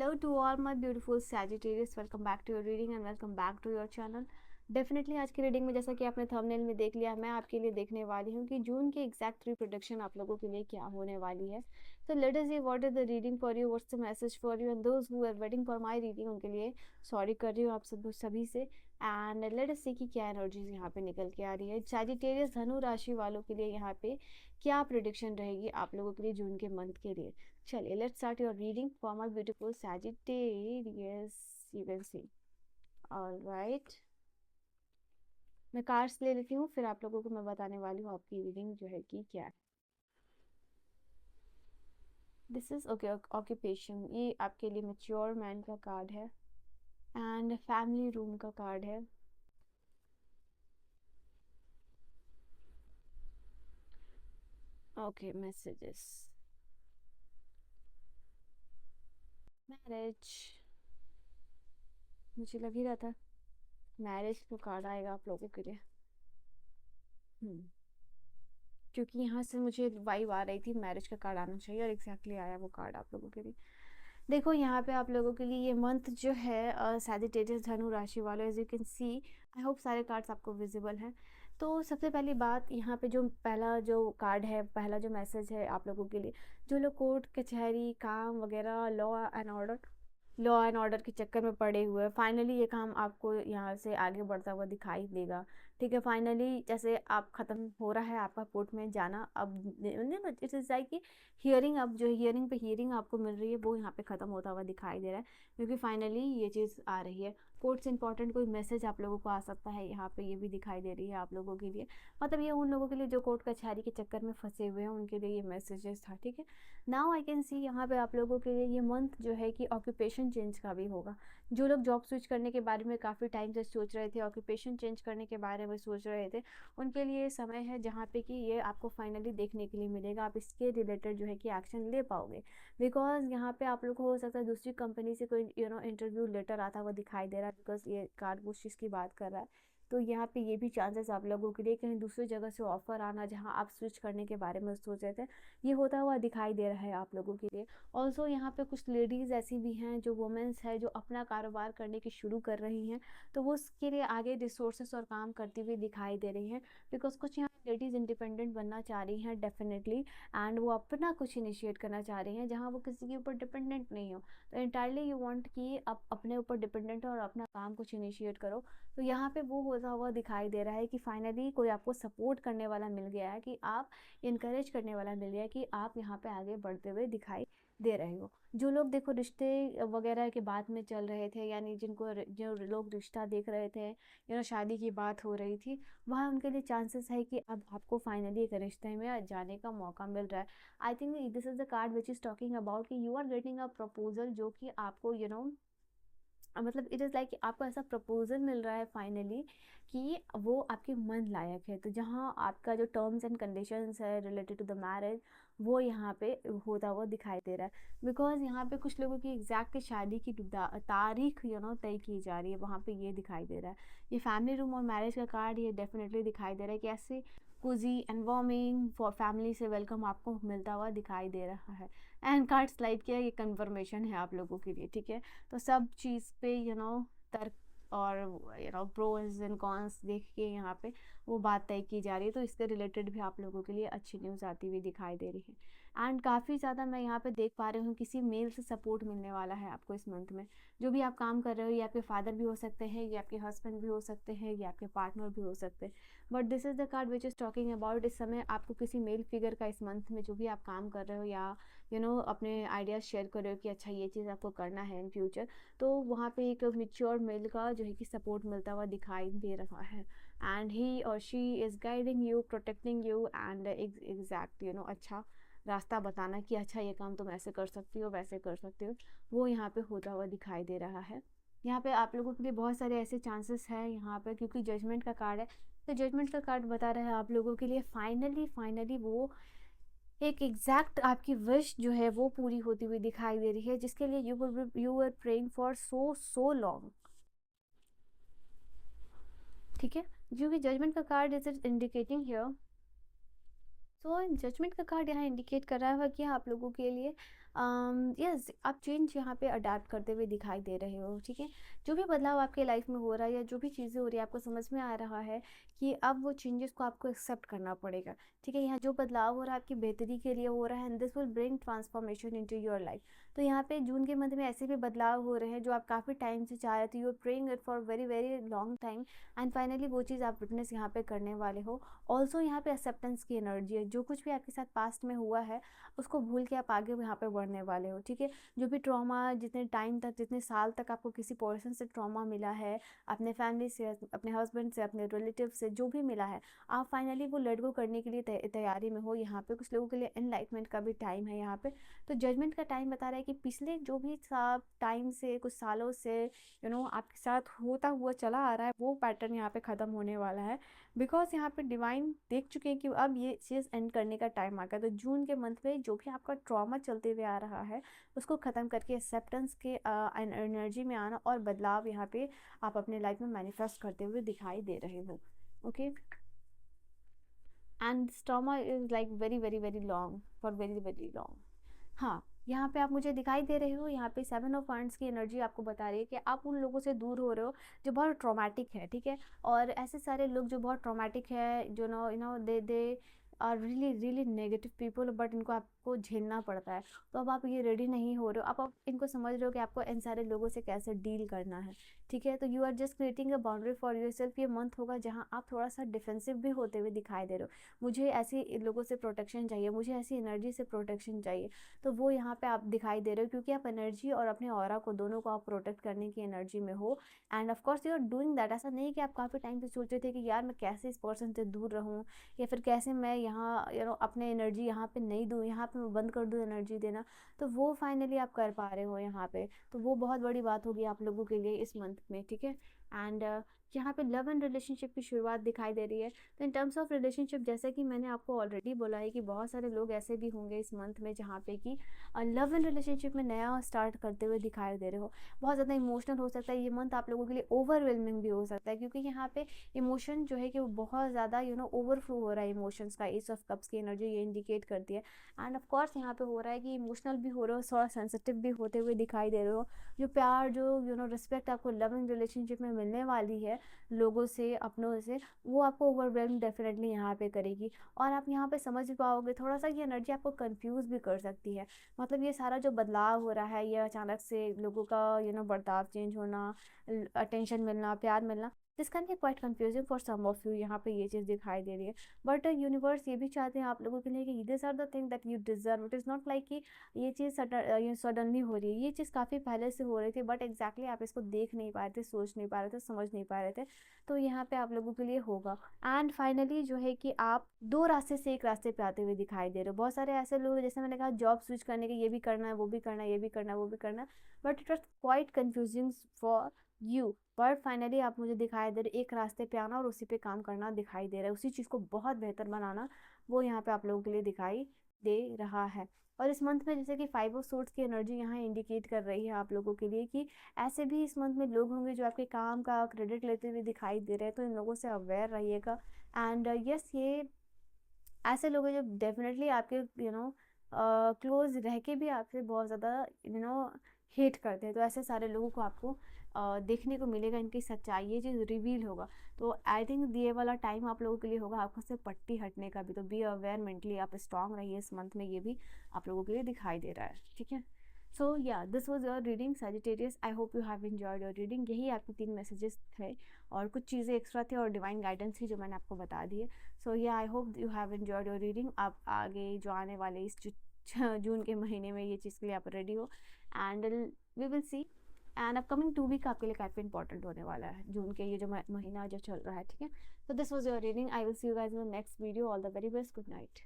Hello to all my beautiful Sagittarius. Welcome back to your reading and welcome back to your channel. Definitely आज की reading में जैसा कि आपने thumbnail में देख लिया, मैं आपके लिए देखने वाली हूँ कि जून के एग्जैक्ट प्रोडिक्शन आप लोगों के लिए क्या होने वाली है. तो let us see what is the reading for you, what's the message for you and those who are waiting for my reading, उनके लिए सॉरी कर रही हूँ आप सभी से. एंड लेट अस सी कि क्या एनर्जीज यहाँ पे निकल के आ रही है. सैजिटेरियस धनु राशि वालों के लिए यहाँ पे क्या प्रिडिक्शन रहेगी आप लोगों के लिए जून के मंथ के लिए. चलिए let's start your reading for my beautiful Sagittarius. You can C. Alright, मैं कार्ड्स ले लेती हूँ, फिर आप लोगों को मैं बताने वाली हूँ आपकी रीडिंग जो है कि क्या है. दिस इज ओके ऑक्यूपेशन, ये आपके लिए मैच्योर मैन का कार्ड है एंड फैमिली रूम का कार्ड है. Okay messages. मैरिज, मुझे लग ही रहा था मैरिज का कार्ड आएगा आप लोगों के लिए. क्योंकि यहाँ से मुझे वाइब आ रही थी मैरिज का कार्ड आना चाहिए और एग्जैक्टली आया वो कार्ड आप लोगों के लिए. देखो यहाँ पे आप लोगों के लिए ये मंथ जो है सैजिटेरियस धनु राशि वालों, as you can see, I hope सारे कार्ड्स आपको विजिबल हैं. तो सबसे पहली बात यहाँ पे जो पहला जो कार्ड है, पहला जो मैसेज है आप लोगों के लिए, जो लोग कोर्ट कचहरी काम वगैरह लॉ एंड ऑर्डर के चक्कर में पड़े हुए हैं, फाइनली ये काम आपको यहाँ से आगे बढ़ता हुआ दिखाई देगा. ठीक है, फाइनली जैसे आप ख़त्म हो रहा है आपका कोर्ट में जाना, अब इट इज़ लाइक कि हियरिंग, अब जो हियरिंग पे हियरिंग आपको मिल रही है वो यहाँ पे ख़त्म होता हुआ दिखाई दे रहा है, क्योंकि फाइनली ये चीज़ आ रही है. कोर्ट से इंपॉर्टेंट कोई मैसेज आप लोगों को आ सकता है यहाँ पे, ये भी दिखाई दे रही है आप लोगों के लिए. मतलब ये उन लोगों के लिए जो कोर्ट कचहरी के चक्कर में फंसे हुए हैं, उनके लिए ये मैसेजेस था. ठीक है, नाउ आई कैन सी यहाँ पे आप लोगों के लिए ये मंथ जो है कि ऑक्यूपेशन चेंज का भी होगा. जो लोग जॉब स्विच करने के बारे में काफ़ी टाइम से सोच रहे थे, ऑक्यूपेशन चेंज करने के बारे में सोच रहे थे, उनके लिए समय है जहाँ पे कि ये आपको फाइनली देखने के लिए मिलेगा. आप इसके रिलेटेड जो है कि एक्शन ले पाओगे, बिकॉज यहाँ पे आप लोग को हो सकता है दूसरी कंपनी से कोई इंटरव्यू लेटर आता हुआ दिखाई दे रहा है, बिकॉज ये कार्ड उस चीज़ की बात कर रहा है. तो यहाँ पे ये भी चांसेस आप लोगों के लिए कहीं दूसरी जगह से ऑफर आना जहाँ आप स्विच करने के बारे में सोच रहे थे, ये होता हुआ दिखाई दे रहा है आप लोगों के लिए. ऑल्सो यहाँ पे कुछ लेडीज़ ऐसी भी हैं जो वुमेंस है जो अपना कारोबार करने की शुरू कर रही हैं, तो वो उसके लिए आगे रिसोर्सेस और काम करती हुई दिखाई दे रही हैं, बिकॉज कुछ यहाँ लेडीज़ इंडिपेंडेंट बनना चाह रही हैं डेफिनेटली, एंड वो अपना कुछ इनिशिएट करना चाह रही हैं जहाँ वो किसी के ऊपर डिपेंडेंट नहीं हो. तो इंटायरली यू वांट कि आप अपने ऊपर डिपेंडेंट हो और अपना काम कुछ इनिशिएट करो. तो यहाँ पे वो होता हुआ दिखाई दे रहा है कि फाइनली कोई आपको सपोर्ट करने वाला मिल गया है, कि आप इनकरेज करने वाला मिल गया है, कि आप यहाँ पे आगे बढ़ते हुए दिखाई दे रहे हो. जो लोग देखो रिश्ते वगैरह के बात में चल रहे थे, यानी जो लोग रिश्ता देख रहे थे, शादी की बात हो रही थी, वहाँ उनके लिए चांसेस है कि अब आपको फाइनली एक रिश्ते में जाने का मौका मिल रहा है. I think this is the card which is talking about कि you are getting a proposal, जो कि आपको मतलब इट इज़ लाइक आपको ऐसा प्रपोजल मिल रहा है फाइनली कि वो आपके मन लायक है. तो जहाँ आपका जो टर्म्स एंड कंडीशंस है रिलेटेड टू द मैरिज, वो यहाँ पे होता हुआ दिखाई दे रहा है, बिकॉज यहाँ पे कुछ लोगों की एग्जैक्ट शादी की तारीख तय की जा रही है, वहाँ पे ये दिखाई दे रहा है. ये फैमिली रूम और मैरिज का कार्ड ये डेफिनेटली दिखाई दे रहा है कि ऐसे कुजी एंड वार्मिंग फॉर फैमिली से वेलकम आपको मिलता हुआ दिखाई दे रहा है. एंड कार्ड स्लाइड किया, ये कन्फर्मेशन है आप लोगों के लिए. ठीक है, तो सब चीज़ पे तर्क और प्रोज एंड कॉन्स देख के यहाँ पे वो बात तय की जा रही है. तो इसके रिलेटेड भी आप लोगों के लिए अच्छी न्यूज़ आती हुई दिखाई दे रही है. एंड काफ़ी ज़्यादा मैं यहाँ पे देख पा रही हूँ किसी मेल से सपोर्ट मिलने वाला है आपको इस मंथ में. जो भी आप काम कर रहे हो, ये आपके फादर भी हो सकते हैं, ये आपके हस्बैंड भी हो सकते हैं, ये आपके पार्टनर भी हो सकते हैं, but this is the card which is talking about इस समय आपको किसी मेल फिगर का इस मंथ में, जो भी आप काम कर रहे हो या अपने आइडियाज़ शेयर कर रहे हो कि अच्छा ये चीज़ आपको करना है इन फ्यूचर, तो वहाँ पे एक मेच्योर मेल का जो है कि सपोर्ट मिलता हुआ दिखाई दे रहा है. एंड ही और she is guiding you, protecting you and exact अच्छा रास्ता बताना कि अच्छा ये काम तुम ऐसे कर सकती हो, वैसे कर सकती हो, वो यहाँ पे होता हुआ दिखाई दे रहा है. यहाँ पे आप लोगों के लिए बहुत सारे ऐसे चांसेस हैं यहाँ पे, क्योंकि जजमेंट का कार्ड है, तो जजमेंट का कार्ड बता रहा है आप लोगों के लिए फाइनली वो एक एग्जैक्ट आपकी विश जो है वो पूरी होती हुई दिखाई दे रही है, जिसके लिए you are praying for so long. ठीक है, जो कि जजमेंट का card is indicating here. So judgement का कार्ड यहाँ इंडिकेट कर रहा है कि आप लोगों के लिए यस, आप चेंज यहाँ पे अडाप्ट करते हुए दिखाई दे रहे हो, ठीक है। जो भी बदलाव आपके लाइफ में हो रहा है या जो भी चीज़ें हो रही है, आपको समझ में आ रहा है कि अब वो चेंजेस को आपको एक्सेप्ट करना पड़ेगा, ठीक है। यहाँ जो बदलाव हो रहा है आपकी बेहतरी के लिए हो रहा है, and this will bring transformation into your life. तो यहाँ पे जून के मंथ में ऐसे भी बदलाव हो रहे हैं जो आप काफ़ी टाइम से चाह रहे थे, you are praying it for very very long time, and finally वो चीज़ आप विटनेस यहाँ पे करने वाले हो। ऑल्सो यहाँ पे एक्सेप्टेंस की एनर्जी है, जो कुछ भी आपके साथ पास्ट में हुआ है उसको भूल के आप आगे यहाँ पे बढ़ने वाले हो, ठीक है। जो भी ट्रॉमा जितने टाइम तक, जितने साल तक आपको किसी पर्सन से ट्रॉमा मिला है, अपने फैमिली से, अपने हस्बैंड से, अपने रिलेटिव से, जो भी मिला है, आप फाइनली वो लेट गो करने के लिए तैयारी में हो। यहाँ पे कुछ लोगों के लिए एनलाइटमेंट का भी टाइम है यहाँ पे। तो जजमेंट का टाइम बता रहा है कि पिछले जो भी सब टाइम से, कुछ सालों से आपके साथ होता हुआ चला आ रहा है, वो पैटर्न यहाँ पे ख़त्म होने वाला है। बिकॉज यहाँ पे डिवाइन देख चुके हैं कि अब ये चीज़ एंड करने का टाइम आ गया। तो जून के मंथ में जो भी आपका ट्रॉमा चलते हुए आ रहा है उसको ख़त्म करके एक्सेप्टेंस के एनर्जी में आना और बदलाव यहाँ पे आप अपने लाइफ में मैनिफेस्ट करते हुए दिखाई दे रहे हो, okay. And trauma is like very very very long, for very very long. हाँ, यहाँ पे आप मुझे दिखाई दे रहे हो, यहाँ पे 7 ऑफ वांड्स की एनर्जी आपको बता रही है कि आप उन लोगों से दूर हो रहे हो जो बहुत ट्रॉमेटिक है, ठीक है। और ऐसे सारे लोग जो बहुत ट्रॉमेटिक है, जो they are really really negative people, but इनको आपको झेलना पड़ता है। तो अब आप ये रेडी नहीं हो रहे हो, आप इनको समझ रहे हो कि आपको इन सारे लोगों से कैसे डील करना है, ठीक है। तो you are just creating a boundary for yourself. ये मंथ होगा जहाँ आप थोड़ा सा डिफेंसिव भी होते हुए दिखाई दे रहे हो। मुझे ऐसे लोगों से प्रोटेक्शन चाहिए, मुझे ऐसी एनर्जी से प्रोटेक्शन चाहिए, तो वो यहाँ पे आप दिखाई दे रहे हो, क्योंकि आप एनर्जी और अपने ऑरा को, दोनों को आप प्रोटेक्ट करने की एनर्जी में हो। And of course you are doing that. ऐसा नहीं कि आप काफ़ी टाइम से सोच रहे थे कि यार मैं कैसे इस पर्सन से दूर रहूँ, या फिर कैसे मैं यहाँ अपने एनर्जी यहाँ पे नहीं दूँ, यहाँ पे मैं बंद कर दूँ एनर्जी देना। तो वो फाइनली आप कर पा रहे हो यहाँ पे, तो वो बहुत बड़ी बात होगी आप लोगों के लिए इस मंथ में, ठीक है। एंड यहाँ पे लव एंड रिलेशनशिप की शुरुआत दिखाई दे रही है। तो इन टर्म्स ऑफ रिलेशनशिप, जैसे कि मैंने आपको ऑलरेडी बोला है कि बहुत सारे लोग ऐसे भी होंगे इस मंथ में जहाँ पे कि लव एंड रिलेशनशिप में नया स्टार्ट करते हुए दिखाई दे रहे हो। बहुत ज़्यादा इमोशनल हो सकता है ये मंथ आप लोगों के लिए, ओवरवेलमिंग भी हो सकता है, क्योंकि यहाँ पे इमोशन जो है कि वो बहुत ज़्यादा ओवरफ्लो हो रहा है इमोशंस का। एस ऑफ कप्स की एनर्जी ये इंडिकेट करती है। एंड ऑफ कोर्स यहाँ पे हो रहा है कि इमोशनल भी हो रहे हो, थोड़ा सेंसिटिव भी होते हुए दिखाई दे रहे हो। जो प्यार, जो रिस्पेक्ट आपको लव एंड रिलेशनशिप में मिलने वाली है लोगों से, अपनों से, वो आपको ओवरवेलम डेफिनेटली यहाँ पे करेगी। और आप यहाँ पे समझ पाओगे, थोड़ा सा ये एनर्जी आपको कंफ्यूज भी कर सकती है। मतलब ये सारा जो बदलाव हो रहा है, ये अचानक से लोगों का बर्ताव चेंज होना, अटेंशन मिलना, प्यार मिलना, this can be quite confusing for some of you. यहाँ पे ये चीज़ दिखाई दे रही है। बट यूनिवर्स ये भी चाहते हैं आप लोगों के लिए कि this are the thing that you deserve. It is not like कि ये चीज़ सडनली हो रही है, ये चीज़ काफ़ी पहले से हो रही थी, बट एग्जैक्टली आप इसको देख नहीं पा रहे थे, सोच नहीं पा रहे थे, समझ नहीं पा रहे थे। तो यहाँ पे आप लोगों के लिए होगा। एंड फाइनली जो है कि आप दो रास्ते से एक रास्ते पे आते हुए दिखाई दे रहे हो। बहुत सारे ऐसे लोग हैं, जैसे मैंने कहा, जॉब स्विच करने के, ये भी करना है, वो भी करना है, ये भी करना है, वो भी करना है, but it was quite confusing for you. But finally आप मुझे दिखाई दे रहे एक रास्ते पे आना और उसी पे काम करना दिखाई दे रहा है, उसी चीज़ को बहुत बेहतर बनाना, वो यहाँ पे आप लोगों के लिए दिखाई दे रहा है। और इस मंथ में जैसे कि 5 ऑफ सोर्ड्स की एनर्जी यहाँ इंडिकेट कर रही है आप लोगों के लिए कि ऐसे भी इस मंथ में लोग होंगे जो आपके काम का क्रेडिट लेते हुए दिखाई दे रहे हैं, तो इन लोगों से अवेयर रहिएगा। एंड यस, ये ऐसे लोग हैं जो डेफिनेटली आपके क्लोज रह के भी आपसे बहुत ज़्यादा हेट करते हैं। तो ऐसे सारे लोगों को आपको देखने को मिलेगा, इनकी सच्चाई, ये चीज़ रिवील होगा। तो आई थिंक ये वाला टाइम आप लोगों के लिए होगा आपको से पट्टी हटने का भी। तो बी अवेयर, मेंटली आप स्ट्रांग रहिए इस मंथ में, ये भी आप लोगों के लिए दिखाई दे रहा है, ठीक है। सो या, this was your reading Sagittarius. I hope you have enjoyed your reading. यही आपके 3 मैसेजेस थे, और कुछ चीज़ें एक्स्ट्रा थे और डिवाइन गाइडेंस थी जो मैंने आपको बता दी है। सो या, I hope you have enjoyed your reading. आप आगे जो आने वाले इस जून के महीने में ये चीज़ के लिए आप रेडी हो, and we will see. And upcoming 2 week आपके लिए काफ़ी इंपॉर्टेंट होने वाला है, जून के ये जो महीना जो चल रहा है, ठीक है। So this was your reading. I will see you guys in the next video. All the very best. Good night.